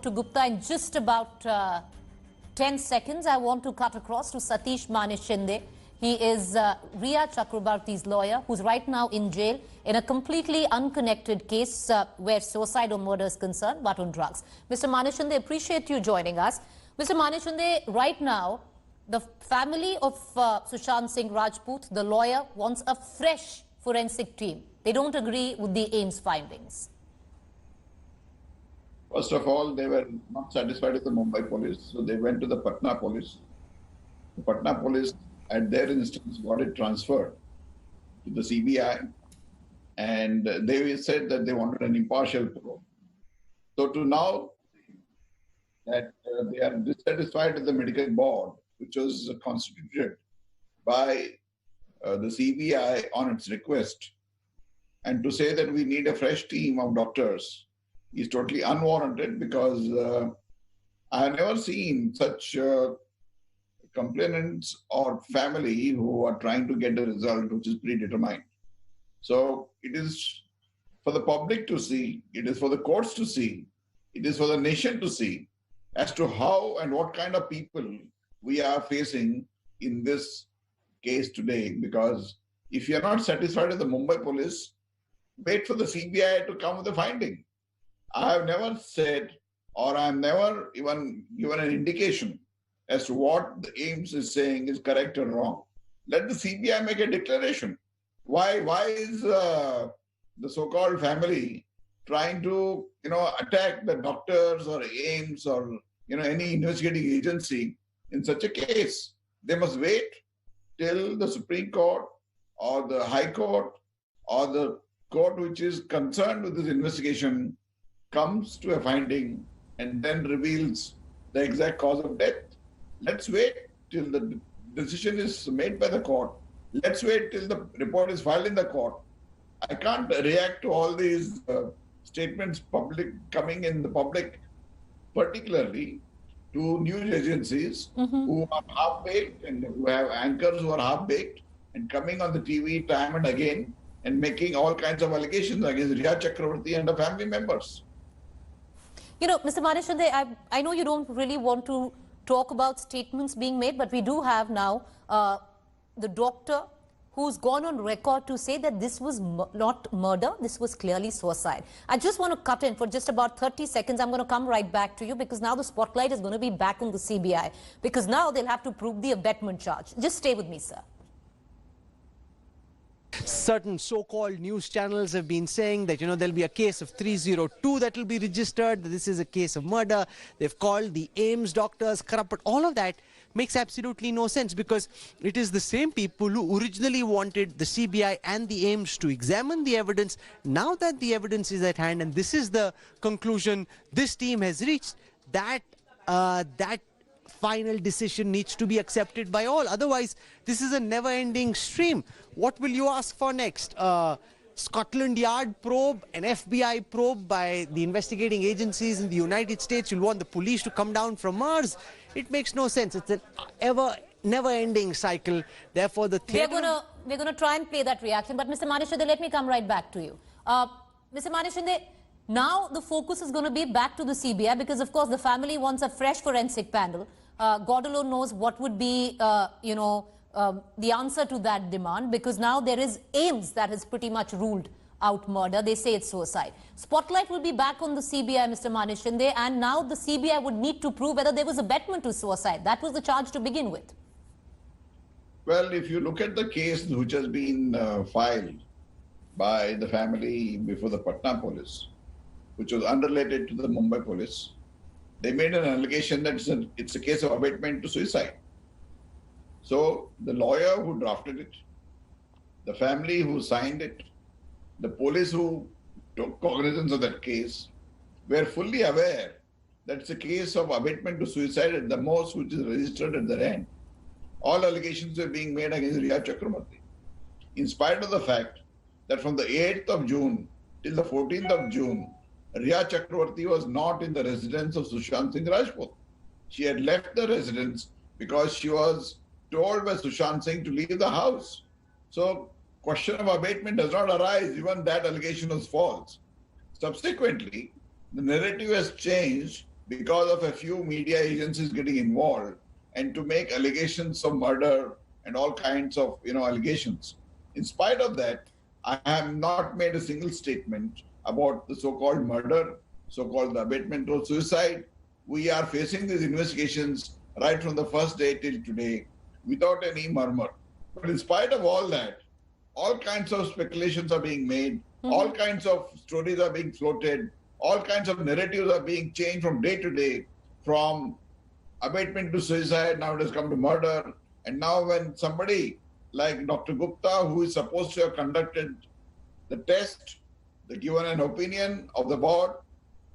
Dr. Gupta. In just about 10 seconds, I want to cut across to Satish Maneshinde. He is Rhea Chakraborty's lawyer, who's right now in jail in a completely unconnected case where suicide or murder is concerned, but on drugs. Mr. Maneshinde, appreciate you joining us. Mr. Maneshinde, right now, the family of Sushant Singh Rajput, the lawyer, wants a fresh forensic team. They don't agree with the AIIMS findings. First of all, they were not satisfied with the Mumbai police, so they went to the Patna police. The Patna police, at their instance, got it transferred to the CBI, and they said that they wanted an impartial probe. So to now that they are dissatisfied with the medical board, which was constituted by the CBI on its request, and to say that we need a fresh team of doctors is totally unwarranted, because I have never seen such complainants or family who are trying to get a result which is predetermined. So it is for the public to see, it is for the courts to see, it is for the nation to see as to how and what kind of people we are facing in this case today. Because if you are not satisfied with the Mumbai police, wait for the CBI to come with a finding. I have never said, or I have never even given an indication as to what the AIIMS is saying is correct or wrong. Let the CBI make a declaration. Why is the so-called family trying to, attack the doctors or AIIMS or, any investigating agency in such a case? They must wait till the Supreme Court or the High Court or the court which is concerned with this investigation comes to a finding and then reveals the exact cause of death. Let's wait till the decision is made by the court. Let's wait till the report is filed in the court. I can't react to all these statements coming in the public, particularly to news agencies who are half-baked and who have anchors who are half-baked and coming on the TV time and again and making all kinds of allegations against Rhea Chakraborty and her family members. Mr. Maneshinde, I know you don't really want to talk about statements being made, but we do have now the doctor who's gone on record to say that this was not murder, this was clearly suicide. I just want to cut in for just about 30 seconds. I'm going to come right back to you, because now the spotlight is going to be back on the CBI, because now they'll have to prove the abetment charge. Just stay with me, sir. Certain so-called news channels have been saying that, there'll be a case of 302 that will be registered. This is a case of murder. They've called the AIIMS doctors corrupt. But all of that makes absolutely no sense, because it is the same people who originally wanted the CBI and the AIIMS to examine the evidence. Now that the evidence is at hand, and this is the conclusion this team has reached, that final decision needs to be accepted by all. Otherwise, this is a never-ending stream. What will you ask for next? Scotland Yard probe, an FBI probe by the investigating agencies in the United States? You'll want the police to come down from Mars? It makes no sense. It's an never-ending cycle. Therefore, the theatre... We're going to try and play that reaction. But Mr. Maneshinde, let me come right back to you. Mr. Maneshinde, now the focus is going to be back to the CBI, because, of course, the family wants a fresh forensic panel. God alone knows what would be, the answer to that demand, because now there is AIIMS that has pretty much ruled out murder. They say it's suicide. Spotlight will be back on the CBI, Mr. Maneshinde, and now the CBI would need to prove whether there was abetment to suicide. That was the charge to begin with. Well, if you look at the case which has been filed by the family before the Patna police, which was unrelated to the Mumbai police, they made an allegation that it's a case of abetment to suicide. So the lawyer who drafted it, the family who signed it, the police who took cognizance of that case were fully aware that it's a case of abetment to suicide at the most, which is registered at the end. All allegations were being made against Rhea Chakraborty, in spite of the fact that from the 8th of June till the 14th of June, Rhea Chakraborty was not in the residence of Sushant Singh Rajput. She had left the residence because she was told by Sushant Singh to leave the house. So question of abatement does not arise. Even that allegation was false. Subsequently, the narrative has changed because of a few media agencies getting involved and to make allegations of murder and all kinds of allegations. In spite of that, I have not made a single statement about the so-called murder, so-called abatement or suicide. We are facing these investigations right from the first day till today without any murmur. But in spite of all that, all kinds of speculations are being made, all kinds of stories are being floated, all kinds of narratives are being changed from day to day, from abatement to suicide, now it has come to murder. And now when somebody like Dr. Gupta, who is supposed to have conducted the test, given an opinion of the board,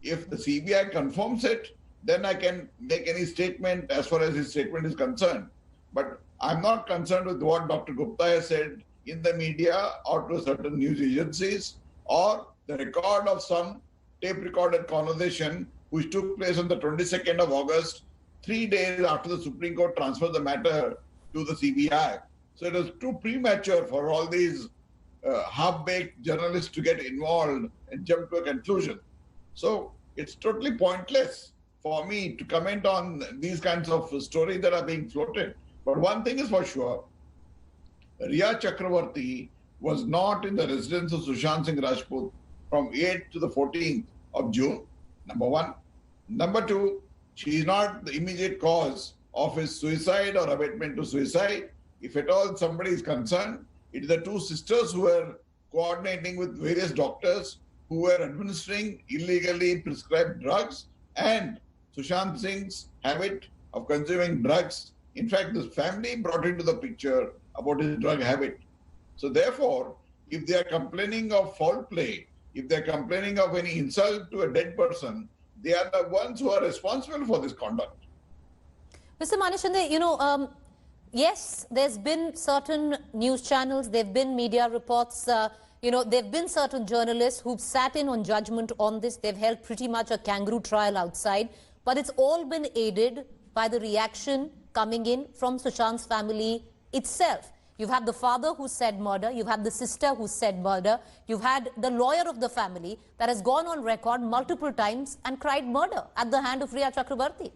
if the CBI confirms it, then I can make any statement as far as his statement is concerned. But I'm not concerned with what Dr. Gupta has said in the media or to certain news agencies or the record of some tape-recorded conversation which took place on the 22nd of August, 3 days after the Supreme Court transferred the matter to the CBI. So it is too premature for all these half-baked journalists to get involved and jump to a conclusion. So it's totally pointless for me to comment on these kinds of stories that are being floated. But one thing is for sure, Rhea Chakraborty was not in the residence of Sushant Singh Rajput from 8th to the 14th of June, number one. Number two, she is not the immediate cause of his suicide or abatement to suicide. If at all somebody is concerned, it is the two sisters who were coordinating with various doctors who were administering illegally prescribed drugs and Sushant Singh's habit of consuming drugs. In fact, the family brought into the picture about his drug habit. So therefore, if they are complaining of foul play, if they are complaining of any insult to a dead person, they are the ones who are responsible for this conduct. Mr. Maneshinde, yes, there's been certain news channels, there have been media reports, there have been certain journalists who've sat in on judgment on this. They've held pretty much a kangaroo trial outside, but it's all been aided by the reaction coming in from Sushant's family itself. You've had the father who said murder, you've had the sister who said murder, you've had the lawyer of the family that has gone on record multiple times and cried murder at the hand of Rhea Chakraborty.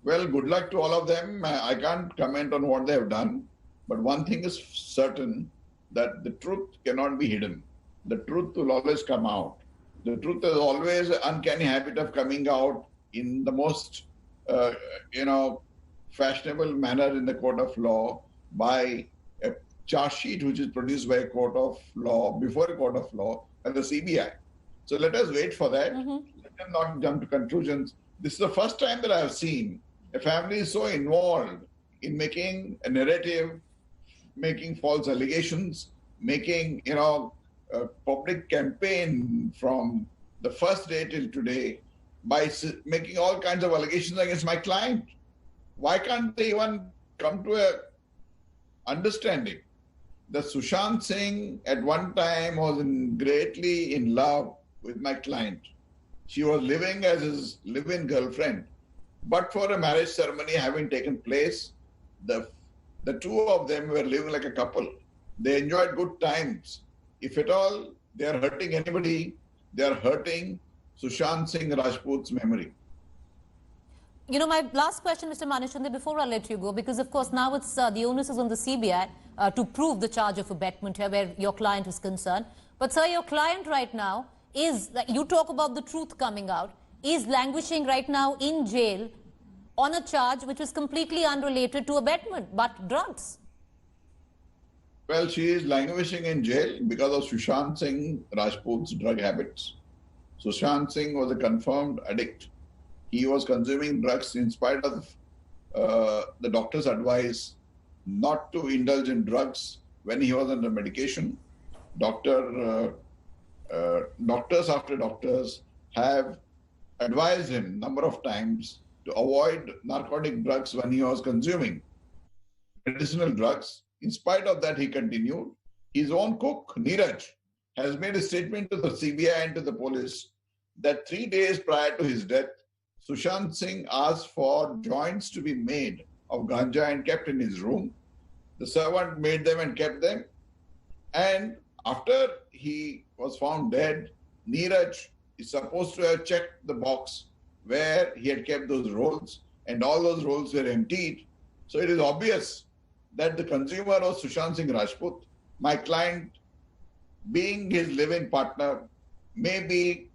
Well, good luck to all of them. I can't comment on what they have done, but one thing is certain, that the truth cannot be hidden. The truth will always come out. The truth is always an uncanny habit of coming out in the most, fashionable manner in the court of law by a charge sheet which is produced by a court of law, before a court of law, and the CBI. So let us wait for that. Let them not jump to conclusions. This is the first time that I have seen a family so involved in making a narrative, making false allegations, making, a public campaign from the first day till today by making all kinds of allegations against my client. Why can't they even come to a understanding that Sushant Singh at one time was greatly in love with my client. She was living as his live-in girlfriend. But for a marriage ceremony having taken place, the two of them were living like a couple. They enjoyed good times. If at all they are hurting anybody, they are hurting Sushant Singh Rajput's memory. My last question, Mr. Maneshinde, before I let you go, because of course now it's the onus is on the CBI to prove the charge of abetment here where your client is concerned. But sir, your client right now is, you talk about the truth coming out, is languishing right now in jail on a charge which is completely unrelated to abetment, but drugs. Well, she is languishing in jail because of Sushant Singh Rajput's drug habits. Sushant Singh was a confirmed addict. He was consuming drugs in spite of the doctor's advice not to indulge in drugs when he was under medication. Doctors after doctors have advised him number of times to avoid narcotic drugs when he was consuming medicinal drugs. In spite of that, he continued. His own cook, Neeraj, has made a statement to the CBI and to the police that 3 days prior to his death, Sushant Singh asked for joints to be made of ganja and kept in his room. The servant made them and kept them. And after he was found dead, Neeraj is supposed to have checked the box where he had kept those rolls, and all those rolls were emptied. So it is obvious that the consumer was Sushant Singh Rajput. My client, being his live-in partner, maybe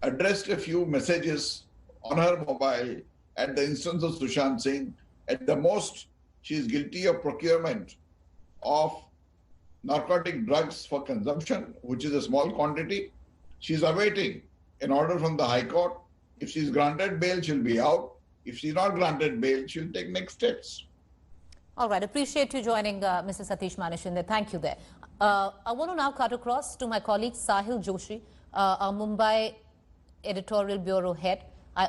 addressed a few messages on her mobile at the instance of Sushant Singh. At the most, she is guilty of procurement of narcotic drugs for consumption, which is a small quantity. She is awaiting an order from the High Court. If she is granted bail, she'll be out. If she's not granted bail, she'll take next steps. All right. Appreciate you joining Mr. Satish Maneshinde. Thank you there. I want to now cut across to my colleague Sahil Joshi, our Mumbai editorial bureau head.